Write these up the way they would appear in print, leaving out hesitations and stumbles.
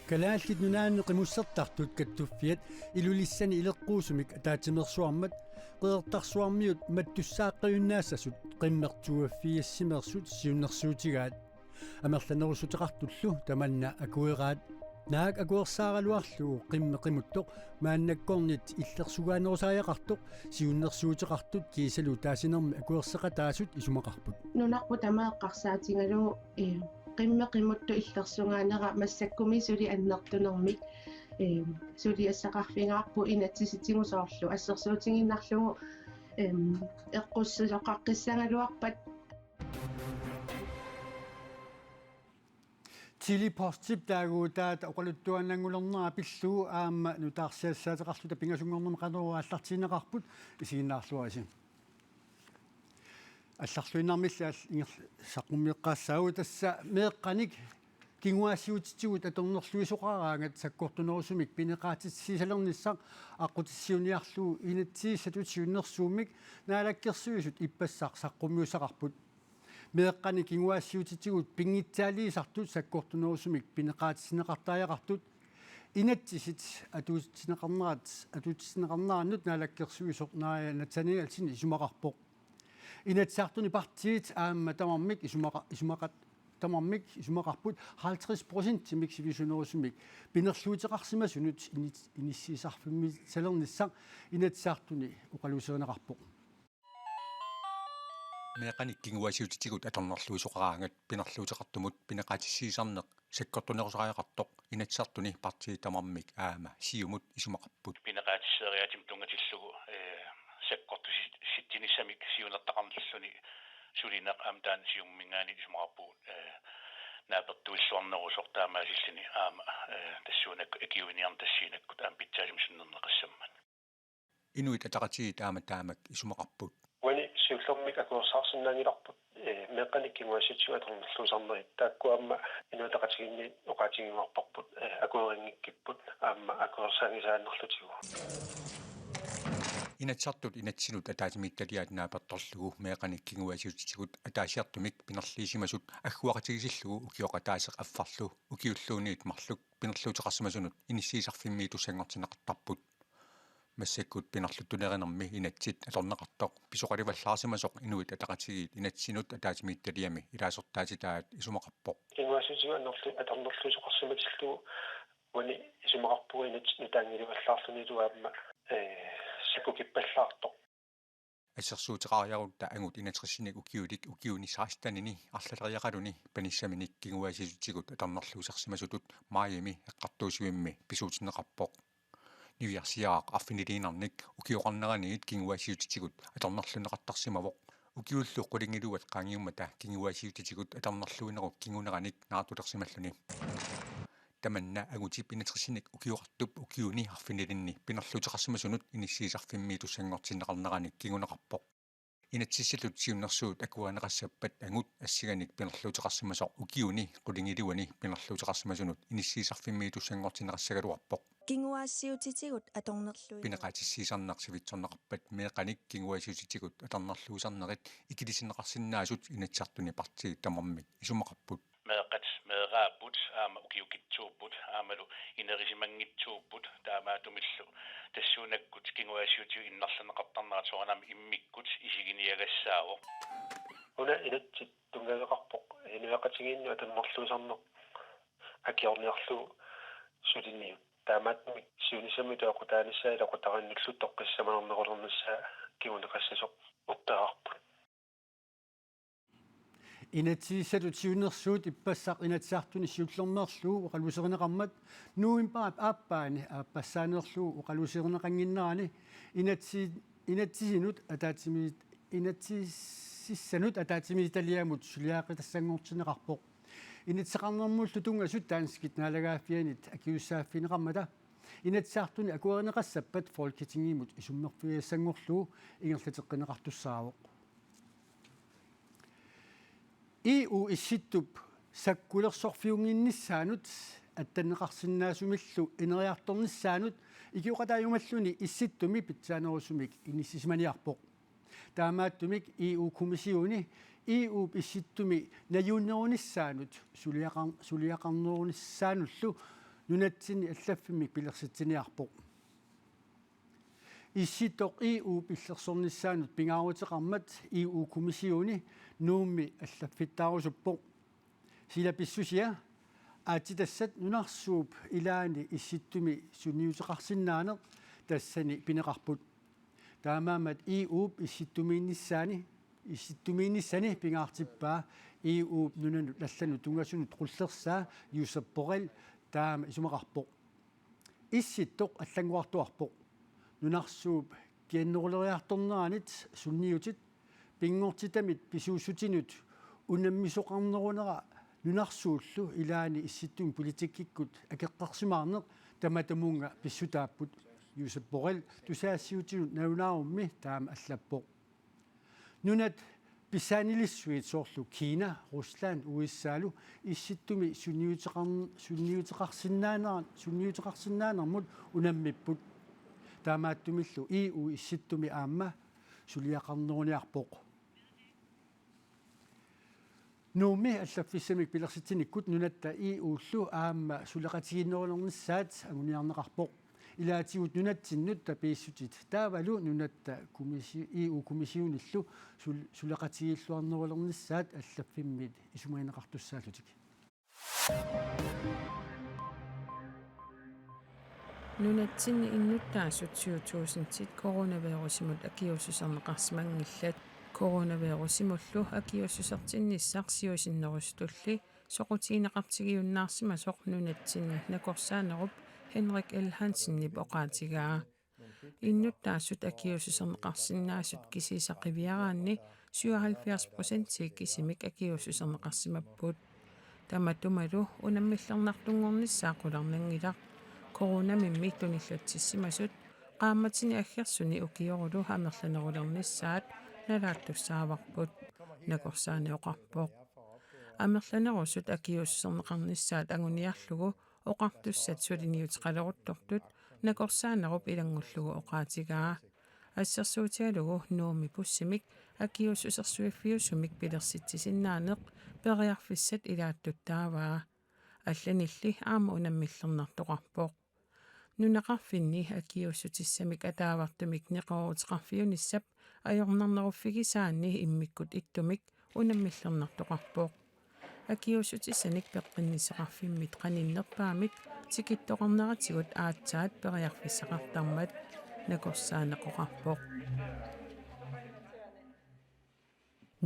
Kalaallit nunaanneqimussartartut kattuffiat ilulissani ileqquusumik ataatimersuarmat qeertarsuarmiut mattussaaqqiyunnaasasut qimmertuaffiassimersut siunnersuutigaat amerlanerusuteqartullu tamanna akueraat naak akuersaaraluarlugu qimmeqimuttoq maannakkornit illersugaanерусааяqartoq siunnersuuteqartut kiisalu taasinermi akuerseqataasut isumaqarput nunarpu tamaeqqarsaatigalugu qimmeqimuttu illersungaanera massakkumi suli annertunermik suli assaqarfingaarpu inatsisitimusoorlu assersuutiginnarlugu eqqussusoqqaqqissangaluarpat Chili positive taaguutaat oqaluttuannangulerneraa pilluu aamma nutaarsiassaateqarluta pingasungornerma qanerua allartiineqarput isiginnaarluarisi алларлуиннармиллаал ингер саққуммиэққаассаагу тасса меэққаник кингуассиутитсигут аторнерлуисоқараангат саккортунерусумик пинеқаатиссисалерниссақ аққутиссиуниарлуу инатсииссатут сиуннерсуумик наалаккерсуисут иппассақ саққуммиусақарпут меэққани кингуассиутитсигут пингитсаалиисартут саккортунерусумик пинеқаатиссинеқартааяқартут инатсисит атуутиссинеқарнераннут наалаккерсуисоқ наая натсанигалсини исумақарпоқ inatsartuni partiit aamma tamarmik isumaqat tamarmik isumaqarput 50% miksivisunerusumik pinerluuteqarsimasunut inissiisarfimmi salernissaq inatsartuni uqaluusereneqarpoq meeqanik kinguasiutitigut atornerluisoqaraangat pinerluuteqartumut pineqatissiisarneq sakkortunerusariaqartoq inatsartuni partiit tamarmik aama siumut isumaqarput pineqatisseriatim tungatillugu sakkortusittinissamik siunertaqarnерлүни сулинеқ амтаан сиуммингаани исмарпуут нааперtuissuarnerusортаамаасиллини аама тассуунак акиуниарн тассиинаккут аам питсаасимсиннернеқассамман инуит атақатигит аама таамак исумақарпут вани сиуллэрмик акуерсаарсиннаангиларпут меққаниккимуасситсуаторнерлуусарнери тааккуамма инуатақатигинни оқаатигингорпарпут акуерингиккиппут аама акуерсаагисааннерлутигу inatsartut inatsinut ataatimiittaliaat naapertorlugu meeqanik kinguasiutitigut ataasiartumik pinerliisimasut agguaqatigisillugu ukioqataaseq affarlu ukiulluuniit marluk pinerluuteqarsimasunut inissiisarfimmiitussangortineqartarput massakkut pinerluttunerenermi inatsit atorneqartoq pisoqalivallaarsimasoq inuit ataqatigiit inatsinut ataatimiittaliami ilaasortaatitaat isumaqarpoq kinguasiutigu annerlu atornerluusoqarsimatillugu wani isumaqarpugu nutaangilivallaarluniluaamma sakukippallaartoq ассерсуутеқариарутта ангут инатриссиник укиулик укиуни саастанини арлалериақалуни паниссаминик кингуасисутигут аторнерлуусарсимасутут мааями эққартуусуимми писуутинеқарпоқ нивиарсиаақ аффинилиинарник укиоқарнераниит кингуасиутитигут аторнерлунеқартарсимавоқ укиуллу қулингилуат qaangiummата кингуасиутитигут аторнерлуинерук кингунераник наатулерсималлуни tamanna agutip inatrissinik ukiuqartup ukiuni harfinilинни pinerluuteqarsimasunut inissiisarfimmiitussangortinneqarneranik kinguneqarpoq inatsissallut siunnersuut akuaneqassappat angut assiganik pinerluuteqarsimasoq ukiuni qulingiluani pinerluuteqarsimasunut inissiisarfimmiitussangortinneqassagaluarpoq kinguassiutitigut atornerlui pineqatissiisarneqsivitsorneqarpat meeqanik kinguasiutitigut atornerluusarnerit ikilisinneqarsinnaasut inatsartuni partiit tamarmik isumaqarput meeqat meeraaput aama ukiukitsuupput aamalu inerisimanngitsuupput taamaatumillu tassuunakkut kinguasiutiu innarlaneqartarneratornami immikkut isiginiagassaawo una inatsit tungageqarpoq inuaqatigiinnu atannerluusarneq akiorniarlu sulinniu taamaatmik siunissammi toaqutaanissaa ilaqutarinnullut toqqissamanernequlernassaa kinguneqassasoq uppeqarput inatsiissatut siunnersuut ippassaq inatsiartuni siullernerluu uqaluusereneqarmat nuimpaap aappaani aappasaanerluu uqaluusereneqanginnerani inatsisinut ataatimiit inatsissanut ataatimiitaliamut suliaaqitassangortineqarpoq inatseqarnermullu tungasut taanskit naalagaafianit akiussaafineqarmata inatsiartuni akuerineqassappat folketingimut isummerfiassangorluu ingerlateqqineqartussaavoq EU issittup sakkulersorfiunginnissaanut атtanнеқарсинаасумиллу инериарторнissaанут икиоқатаажумаллуни исситтуми питсааnerusumik иниссисманиарпоқ таамааттумик EU комиссиуни EU исситтуми наюуннерунissaанут сулиақарнерунissaануллу нунатсини аллаффимик пилерситсиниарпоq исситоq EU пиллерсорниссаанут пингаарутеқармат EU комиссиони нуумми аллаффиттаарусуппоq силаписсусиа аатитассат нунарсууп илаани исситтуми суниутеқарсинаанеқ тассани пинеқарпут таамаамат EU исситтумиинниссани пингаартиппаа EU нунану лаллану тунгасунут қуллерсаа юсаппорил таама исумақарпоq исситтоқ аллангуартуарпоq нунарсууп кианнерулериарторнеранит сунниутит пингортитамит писууссутинут унаммисоқарнерунера нунарсууллу илаани исситтум политиккиккут акеққарсимаарнеқ таматамуунга писсутааппут юсаппорил тусаассиутинут наунаарумми таама аллаппоq нунат писаанилиссуит соорлу Кина, Руслан, USA исситтуми сунниутеқарсинаанермут унаммиппут таамааттумиллу EU исситтуми аама сулиақарнеруниарпоq нууми аллаффиссамик пилерситсиниккут нунатта EU-ллу аама сулеқатигиннерулернissaат агуниарнеқарпоq илаатигут нунатсиннут тапииссутит таавалу нунатта EU комиссиониллу сулеқатигиллуарнерулернissaат аллаффиммит исумаинеқартуссаалутик нунатсинни иннуттаасут 2000-тит коронавирусимут акиуссусарнеқарсимангиллат коронавирусимуллу акиуссусартинниссарсиусиннерустулли соқутиинеқартигиуннаарсима соқ нунатсинни накорсаанеруп Henrik L. Hansen-нип оқаатигаа иннуттаасут акиуссусарнеқарсинаасут кисисақивиараанни 77% кисимик акиуссусарнеқарсимаппут таматумалу унаммиллернартунгорниссаақуларнангилақ коронамимми туниллатсиссимасут qaammatini аггерсуни укиорулу амерланерулернissaат налааттуссааварпут накорсааниоқарпоқ амерланерусут акиуссернеқарнissaат агуниарлугу оқартуссат сулиниутеқалеруттортут накорсаанеруп илангуллугу оқаатигаа ассерсуутиалугу нууми пуссимик акиуссусерсуиффиусумик пилерситсисиннаанеқ периарфиссат илааттуттааваа алланилли аама унаммиллернартоқарпоқ нунақарфинни акиуссутиссамик атаавартумик неқорутеқарфиуниссап ajornarneruffigisaanni immikkut ittумик унаммиллернартоқарпоқ акиуссутиссаник пеққиннисеқарфиммит қаниннерпаамик тикиттоқарнератигут аатсаат периарфиссақартармат накорсаанеқоқарпоқ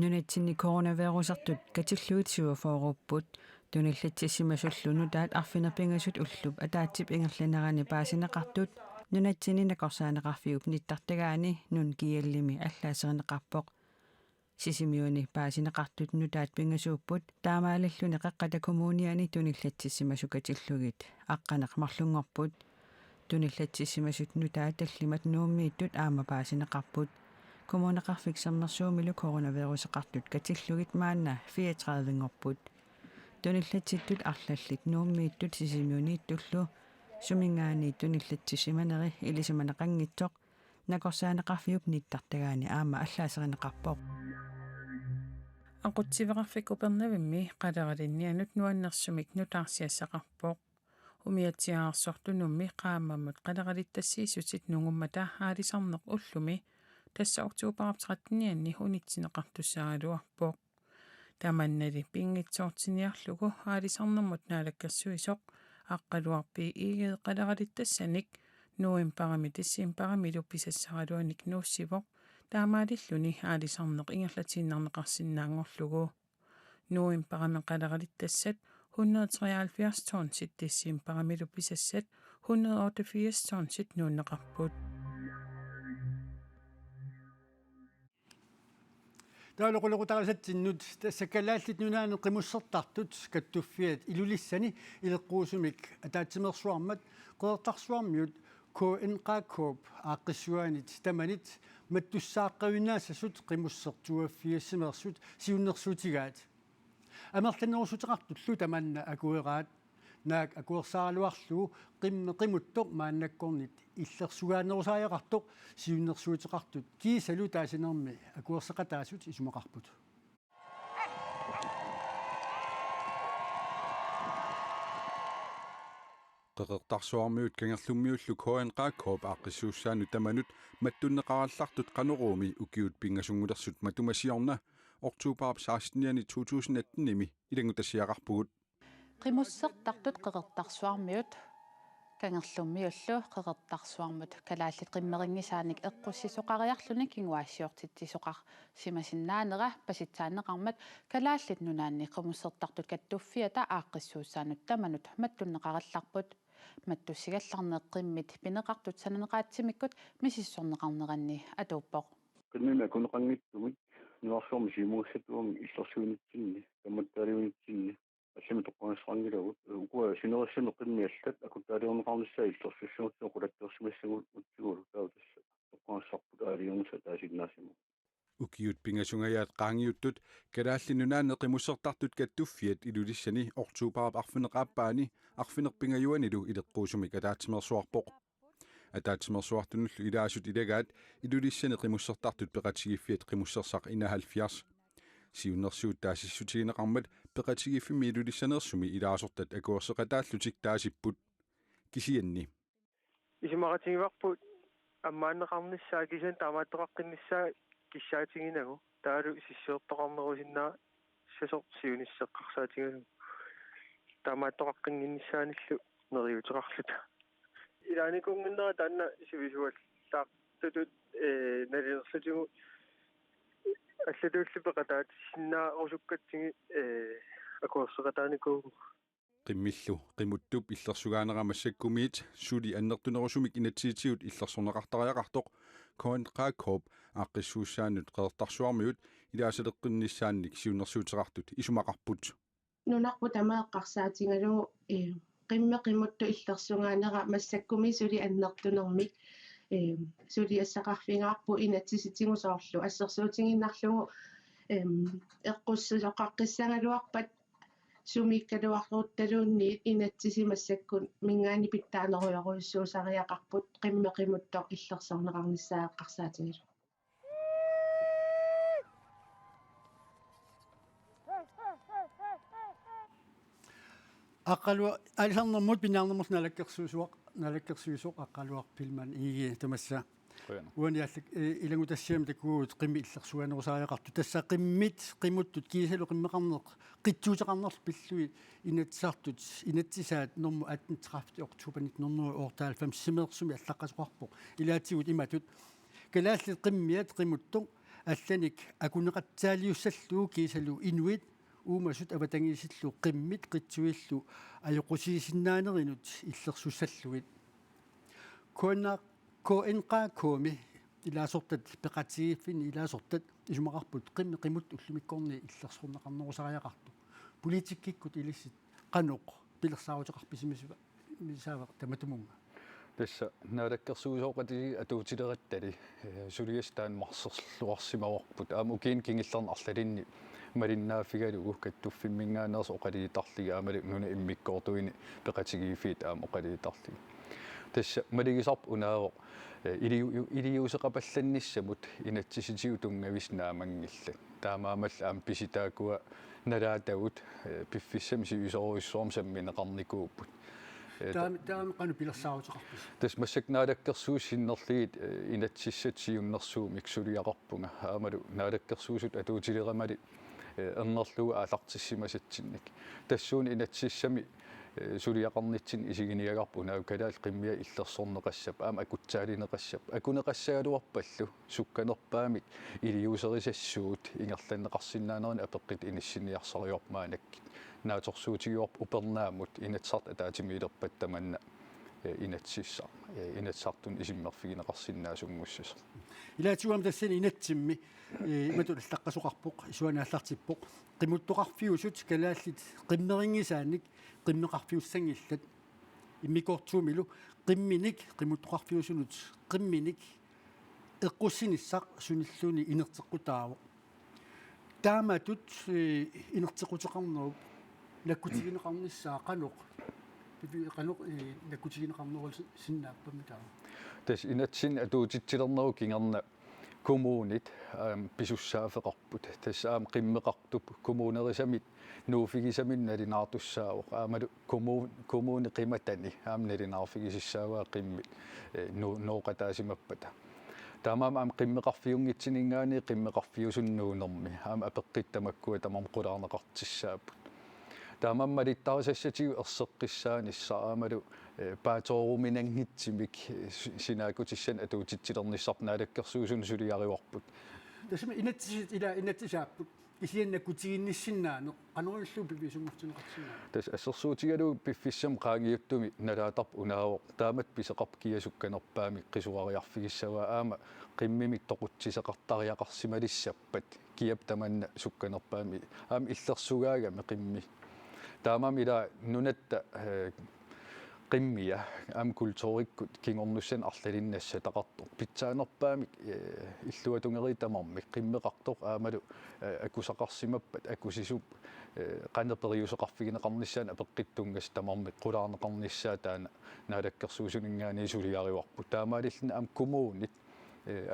нунатсинни коронавирусартут катиллуутсуафооруппут туниллатсиссимасуллуну таат арфинерпингасут уллуп атаатсип ингерланерани паасинеқартут нунатсини накорсаанеқарфиуп ниттартагаани нун киаллими аллаасеринеқарпоқ сисимиуни паасинеқартут нутаат пингасууппут таамаалаллуни қеққата коммуниани туниллатсиссимасукатиллугит аққанеқ марлунгорпут туниллатсиссимасут нутаат таллимат нууммииттут аама паасинеқарпут коммунеқарфиксернерсуумилу коронавирусеқартут катиллугит маанна 34-ngorput туниллатситтут арлаллит нууммииттут сисимиунииттуллу сумингаани туниллатсисиманери илисиманеқангитсоқ накорсаанеқарфиуп ниттартагаани аама аллаасеринеқарпоқ aqutsiveqarfik upernavimmmi qaleralinnianut nuannersumik nutaarsиассақарпоқ умиатсиаарсортунумми qaamammut qaleralittassiisutit nungummata haalisarneq ullumi tassa oktuuparapteqatnianni unitsinеқартуссаагалуарпоқ таманнали пингитсоортиниарлугу хаalisarnermut naalakkersuisoq aqqaluarpi iigee qaleralittassаник нуим парами тиссим парамилу писассаралуаник нууссивоқ таамаалиллуни аалисарнеқ ингерлатииннарнеқарсинаангорлугу нуим парами қалералиттассат 173 тонн ситтиссим парамилу писассат 188 тонн сит нууннеқарпут таалоқулеқутарисатсиннут тассаккалааллит нунаане қимуссертартут каттуффиат илулиссани илеққуусумик атаатсимерсуармат қеэртарсуармиут КНК-коп ааққиссуаанит таманит маттуссааққавинаасасут қимуссертуаффиассимерсут сиуннерсуутигаат амерланерусутеқартуллу таманна акуераат наак акуерсааралуарлугу қиммеқимуттоқ мааннаккорнит иллерсугаанерусааяқартоқ сиуннерсуутеқартут кисалу таасинерми акуерсеқатаасут исумақарпут qeqertarsuarmiut kangerlummiullu koanqaakkoop aaqqissuussaanu tamanut mattunneqarallartut qanuruumi ukiut pingasungulersut matumasiorna oktuuparp 16. 2018 ilangutassiaqarpugut qimussertartut qeqertarsuarmiut kangerlummiullu qeqertarsuarmut kalaallit qimmeringisaanik eqqussisoqariarluni kinguaassiortittisoqar simasinnaanera pasitsaanneqarmat kalaallit nunaanni qimussertartut kattuffiata aaqqissuussaanut tamanut mattunneqarallarput mattussigallarneqqimmit pineqartut sananeqaatsimikkut misissorneqarneranni atuuppoq qimmi akuneqanngittumut nuarsormi simuussatuumi illersuunitsinni kammattaaliunitsinni assimi toqqanisqangilagut ukua sinerissanu qimmiallat akutaaliorneqarnissaa illersussuutsu qulatteersimassagut utsugulu tautassa toqqanissarput aaliunsa taasinnaasimu ukiut pingasungayaat qaangiuttut kalaallinunaanne qimussertartut kattuffiat ilulissani oktuuparp arfineqaappaani arfinerpingajuanilu ileqquusumi kataatimersuarpoq ataatimersuartunullu ilaasut ilagaat ilulissani qimussertartut peqatigiffiat qimussersaq ina 70 siunnersuut taasissutigineqarmat peqatigiffimi ilulissaneersumi ilaasortat akuerseqataallutik taasipput kisianni исимақатигиварпут аммааннеқарнissaa кисан таамааттоқаққиннissaa киссаатигинаго таалу сиссиортоқарнерусиннаа сасоқ сиунissеққарсаатигалу таамааттоқаққингиннissaаниллу нериутеқарлута илааникунгиннера таанна сивисуаллаартутут налинерлутигу аллатууллупеқатаат синнаа орсуккатсиги акуерсеқатаанику qimmillu qimuttup illersugaaneramassakkумиит сули аннертунерусумик инатсиитигут иллерсорнеқартариақартоқ коанқааккоп ааққиссуусsaanут қеэртарсуармиут илаасалеққиннissaанник сиуннерсуутеқартут исумақарпут нунарпу тамааққарсаатингалу qimmeqimuttu illersungaanera массаккуми сули аннертунермик сули ассақарфингаарпу инатсиситигусоорлу ассерсуутингиннарлугу эққуссусоқаққиссангалуарпат сумиккалуарлуuttaluunniit inatsisimassakкун мингаани питтаанеруйоруйссуусариақарпут qimmeqimuttoq иллерсорнеқарнissaаққарсаатигалу аққалуа алисарнэрмут пинаарнэрмус налаккерсуисоқ аққалуарпилман иги тамасса уаниаллак илагутассиами такуут qimmi иллерсуанерусариақарту тасса qimмит qimуттут кисалу qimmeqarneq qitsuuteqarnerl pillui inatsartut inatsisaat норму 18 октубер 1998 симерсуми аллаққасоқарпоқ илаатигут иматут калааллит qimmiat qimuttoq алланик акунеқатсаалиуссаллуу кисалу инуит уумасут аватангисиллу qimмит qitsuиллу аёқусисиннаанеринут иллерсуссаллугит коэнqaаккууми илаасортат пеқатигиффини илаасортат исумақарпут qimmeqimut уллумиккорни иллерсорнеқарнерусариақарту политиккиккут илиссит қаноқ пилерсаарутеқарписимисуа мисаава таматумунга тасса наалаккерсуусооқати атуутилераттали сулиастаан марсерлуарсимаварпут аамукиин кингиллерна арлалинни малиннаафигалугу каттуффиммингаанерс оқалиитарлига аамали нуна иммиккоортуини пеқатигиффиит аама оқалиитарлига тасса малигисарп унаавоқ илиусеқапалланниссамут инатсиситигутунгависнаамангилла таамаамал аам писитаакуа налаатагут пиффиссами сивисоруиссуарм самминеқарникууппут таам қану пилерсаарутеқарпис тас массакнаалаккерсуусиннерлигит инатсиссат сиуннэрсуумик сулиақарпунга аамалу наалаккерсуусут атуутилерамали эрнерлуга аалартиссимасатсинник тассуун инатсиссами сулиақарнитсин исигиниагарпу нау калаал qimмиа иллерсорнеқассап аама акутсаалинеқассап акунеқассагалуарпаллу сукканерпаамик илиусерисассуут ингерланнеқарсиннаанерни апеққит иниссиниарсариорпаанакки нааторсуутигиорп упернаамут инатсарт атаатимиилерпат таманна инатсиссаа инатсартун исиммерфигинеқарсиннаасунгуссас илаатигуам тассани инатсимми матул аллаққасоқарпоқ исуанааллартиппоқ qimuttoqarfiusut kalaallit qimmeringисааник qimmeqarfiussangillat иммикортуумилу qimminik qimuttoqarfiusunut qimminik эққуссинissaq суниллуни инертеққутаава тааматут инертеқутеқарнеруп наккутигинеқарнissaа qanoq qanoq наккутигинеқарнерул синнааппами таа тас инатсин атуутитсилернеру кингерна kommunit pisussaafeqarput tassaam qimmeqartup kommunerisamit nuufigisamin nalinaartussaavoq aamalu kommuni qimatani nalinaarfigisissaavaa qimmi nooqataasimappata taamaam qimmeqarfiungitsiningaani qimmeqarfiusunnuunermi apeqqittamakkuа tamam qulaarneqartissaaput taamammalittaarisassatigu erseqqissaanissa aamalu paatooruminangitsimik sinaakutissan atuutitsilernisarnaalakkersuusun suliariuarput tasma inatsisaaput isiannakutiginnissinnaanu qanurillu pivisumortineqarsinaa tas assersuutigalu piffissam qaangiuttumi nalaatarp unaawoq taamat piseqarp kiasukkanerpaami qisuariarfigissavaa aama qimmimik toqutsiseqartariaqarsimalissappat kiap tamanna sukkanerpaami aam illersugaagami qimmi taamam ila nunatta qimmia am kultuurikkut kingornussan arlalinnaassa taqartoq pitsaanerpaamik illuatungeritamarmik qimmeqartoq aamalu akusaqarsimappat akusisup qaneperiuseqarfigineqarnissaan apeqqittungas tamarmik qulaarneqarnissaa taana naalakkersuusuningaani suliariuarput taamaalillna am kumuunit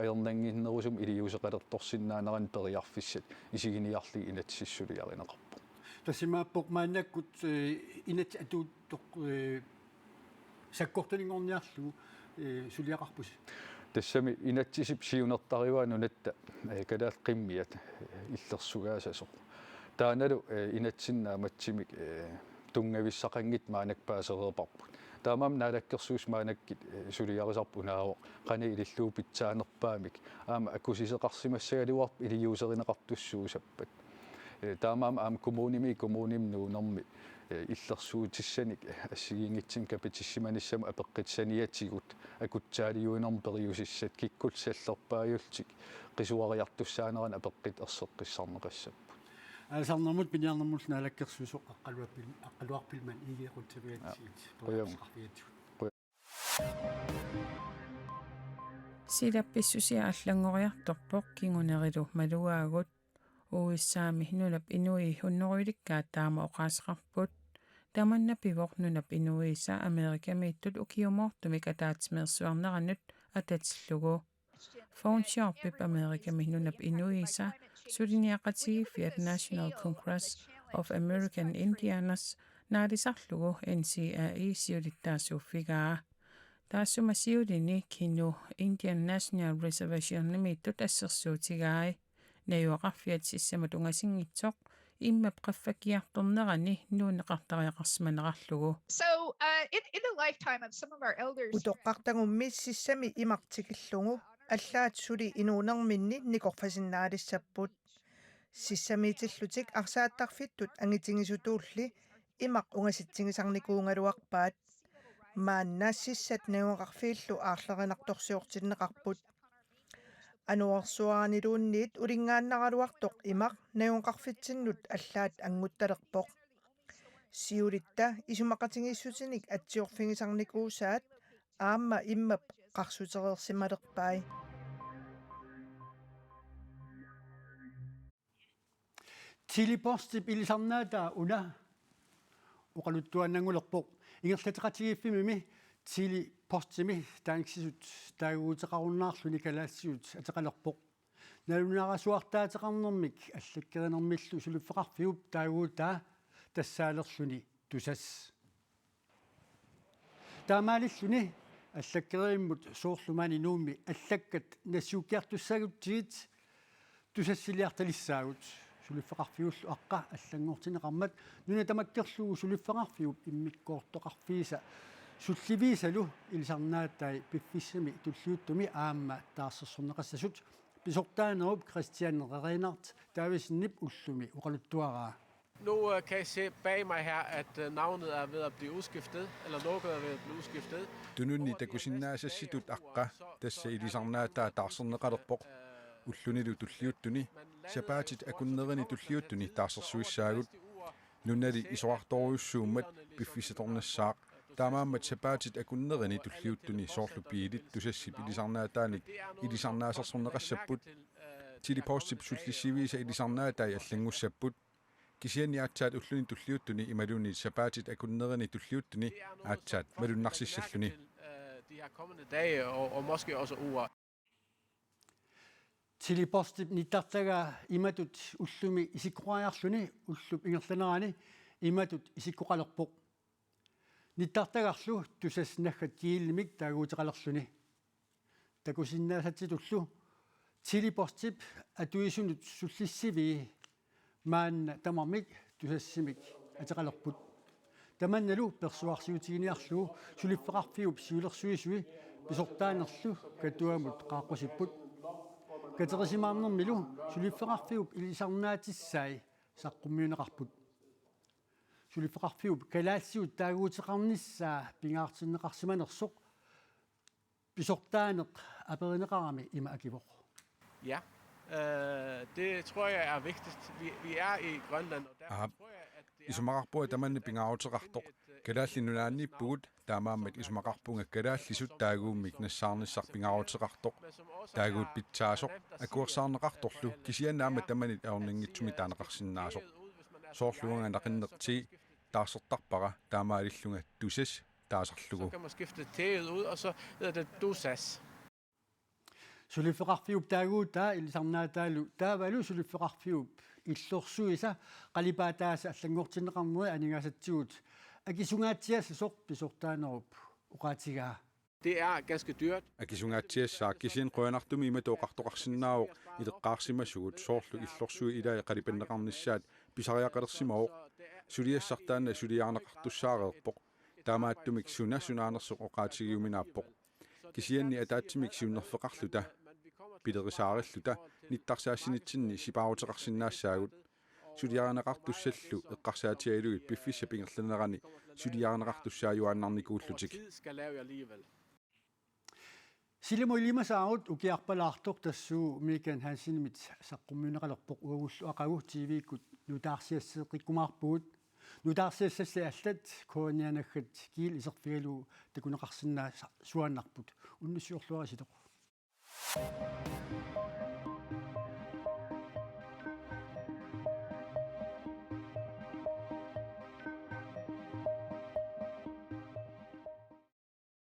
ajernanginnerusum iliuseqalertorsinnaaneran periarfissat isiginiarli inatsissuliarineqarpu тассимааппоқ мааннаккут инат атуутtoq саккортунingorniarlugu сулиақарпус тассами инатсисип сиунертариваа нунатта калаал қиммиат иллерсугаасасоқ тааналу инатсиннааматсимик тунгависсақангит маанак паасереерпарпут таамам наалаккерсуус маанаккит сулиарисарпу нааво қани илиллуу питсаанерпаамик аама акусисеқарсимассагалуарп илиусеринеқартуссуусаппат таамам аам коммуним нуунерми иллерсуутиссаник ассигингитсим капитиссиманиссам апеққитсаниатигут акутсаалиуинерм периусиссат киккутсаллерпааюлтик қисуариартуссаанеран апеққит ерсеққиссарнеқассаппут алсарнэрмут пиниарнэрмут наалаккерсуусоқ аққалуарпилман игиқутсавиатсиит пояққарфиатсут силапписсусиа аллангориарторпоқ кингунерилу малуаагут уиссаами нунап инуи хуннеруиликкаат таама оқаасеқарпут таманна пивоқнунап инуиса америкамииттут укиумоортумик атаатсмерсуарнеранут ататиллугу фауншиарпип америками нунап инуиса сулиниақатигиффиат National Congress of American Indians наалисарлугу NCAE сиулиттаасууффигаа таассума сиулини кину Indian National Reservation лимиттут ассерсуутигаи наюақарфиат сиссамат унгасингитсоқ иммап қаффакиарторнерани нуунеқартариақарсиманерарлугу in the lifetime of some of our elders утоққартагумми сиссами имартикиллугу аллаат сули инуунерминни никорфасиннаалиссаппут сиссамиитиллутик арсааттарфиттут ангитингисутуулли имақ унгаситсигисарникуунгалуарпаат маанна сиссат наюақарфииллу аарлеринарторсиортиннеқарпут ануарсуарнилуунниит улингааннараруартоқ имақ наюнқарфитсиннут аллаат ангутталерпоқ сиулитта исумақатингиссутиник атсиорфигисарникуусаат аама иммап қарсутерерсималерпай тилипорстип илисарнаатаа уна оқалуттуаннангулерпоқ ингерлатеқатигиффимими тили постими таанксисут таагуутеқаруннаарлуни калаассиут атеқалерпоқ налунаарасуартаатеқарнэрмик аллаккеринэрмиллу сулуффеқарфиуп таагуутаа тассаалерлүни тусас таамаалиллүни аллаккериммут суурлумаани нуумми аллаккат нассууккиартуссагутсигит тусассилиарталиссаагут сулуффеқарфиуллу аққа аллангортинеқармат нуна тамаккерлугу сулуффеқарфиуп иммиккоортоқарфииса сулливисалу илисарнааттай пиффиссами туллиуттуми аама таарсерсорнеқассасут писортаанеруп Christian Reinhardt таависиннип уллуми оқалуттуараа. Nu kan I se bag mig her, at navnet er ved at blive udskiftet, eller logoet er ved at blive udskiftet. Tununni takusinnaassassitut aqqa tassa ilisarnaataa taarserneqalerpoq ullunilu tulliuttuni sapaatit akunnerini tulliuttuni taarsersuissaagut nunali isoartoruussuummat piffisatornassaaq taamaammat sapaatit akunnerini tulliuttuni soorlupiilit tusassip ilisarnaataanik ilisarnaasersorneqassapput tilipostip sullissivisa ilisarnaatai allangussaput kisiani aatsaat ulluni tulliuttuni imaluni sapaatit akunnerini tulliuttuni aatsaat malunnarssissalluni De her kommende dage og måske også uger. Tilipostip nittartaga imatut ullumi isikkuqajarluni ullup ingerlanerani imatut isikkuqalerpoq. Nittartagarlu tusassnaggat kiillimik taaguuteqalerluni. Takusinnaasatitullu tilipostip atuisunut sullissivi maanna tamarmik tusassimik ateqalerput. Tamannalu persuarsiutigiниарлу suliffeqarfiup siulersuisui pisortaanerlu katuamut qaaqqusipput. Katerisimaarnermilu suliffeqarfiup ilisarnaatissai saqqummiuneqarput. Suliffeqarfiup kalaassiut taaguuteqarnissaa pingaartinneqarsimanersoq pisortaaneq aperineqarami ima akivoq. Ja, det tror jeg er vigtigt. Vi er i Grønland, og derfor tror jeg, at det er... Isumaqarpua tamanni pingaarutaqartoq kalaallinunaanippugut taamaammat isumaqarpunga kalaallisut taaguummik nassaarnissar pingaarutaqartoq taaguut pitsaasoq akuersaarneqartorlu kisiannaamma tamanit aorningitsumi taaneqarsinnaasoq soorluunga naqinnertii taarsertarpara taamaalillunga tusas taasarlugu. Så kan man skifte tæet ud, og så hedder det dusas. Suliffeqarfiup taaguutaa ilisarnaataalu taavalu suliffeqarfiup иллорсуиса qalipataasa аллангуортиннеқармуи анигаасатсигут акисунгаатсиассасоқ писортаанеруп уqaatigaa. Det er ganske dyrt. Akisungaatiassaa kisien qoyanartumi imatoqartoqarsinnaaoq ileqqaarsimasugut soorlu иллорсуи илаа qalipinneqarnissaat pisariaqalersimauq suliassartaanna suliaarneqartussaareerpoq taamaattumik sunaanersoq uqaatigiuminaappoq kisianni ataatsimik siunnerfeqarluta pilerisaarilluta nittarsaassinitsinni sipaaruteqarsinnaassaagut suliaaneqartussallu eqqarsaatiailugit piffissa pingerlanerani suliaaneqartussaajuaannarnikuullutik. Silimuilimasaarut ukiarpalaartoq tassuu Mikan Hansinimit saqqummiuneqalerpoq uagullu aqagu TV-kut nutaarsiasseeqikkumaarpugut nutaarsiassassi allat koonianaggat kiil iserfigalu takuneqarsinnaa suannarput unnissuorluarisitoq.